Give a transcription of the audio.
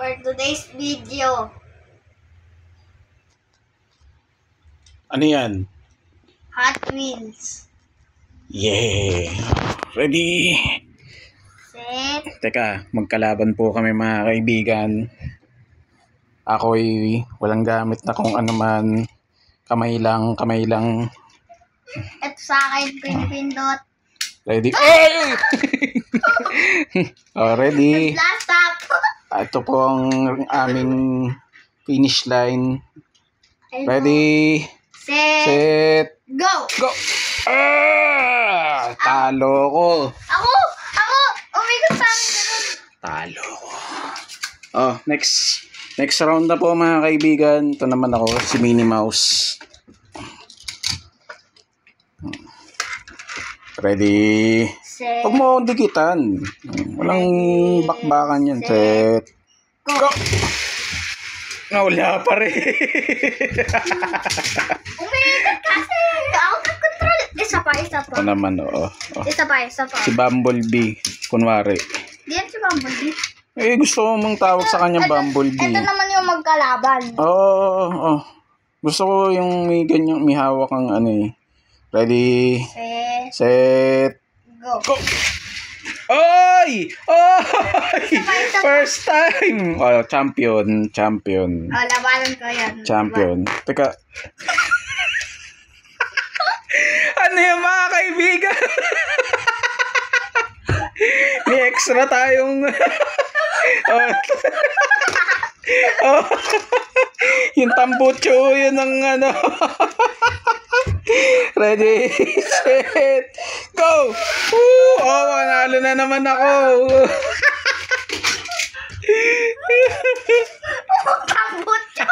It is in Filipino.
for today's video. Ano yan? Hot Wheels. Yeah! Ready! Set. Teka, magkalaban po kami mga kaibigan. Ako'y walang gamit na kung ano man. Kamay lang. Ito sa akin, pinipindot. Ready? Ay! Oh, ready? Last stop. Ito po ang aming finish line. Ready? Set! Go! Go! Ah! Talo ko. Ako! Umikot sa akin ganun. Talo ko. Oh, next round na po mga kaibigan. Ito naman ako, si Minnie Mouse. Ready? Set. Huwag mo akong dikitan. Walang bakbakan yan. Set. Go! Wala pa rin. Umikot kasi. Ako nag-control. Isa pa. Ito naman, oo. Oh. Isa pa. Si Bumblebee, kunwari. Diyan si Bumblebee. Gusto ko mong tawag sa kanya Bumblebee. Ito naman yung magkalaban. Oo. Gusto ko yung may ganyang, may hawak ang ano eh. Ready? Set. Go! Oy! First time! Oh, champion. Labanan ko yan. Champion. Teka. Ano yung mga kaibigan? May extra tayong yung tambucho yun ang ano. Ready, set, go! Manalo na naman ako. Tambucho!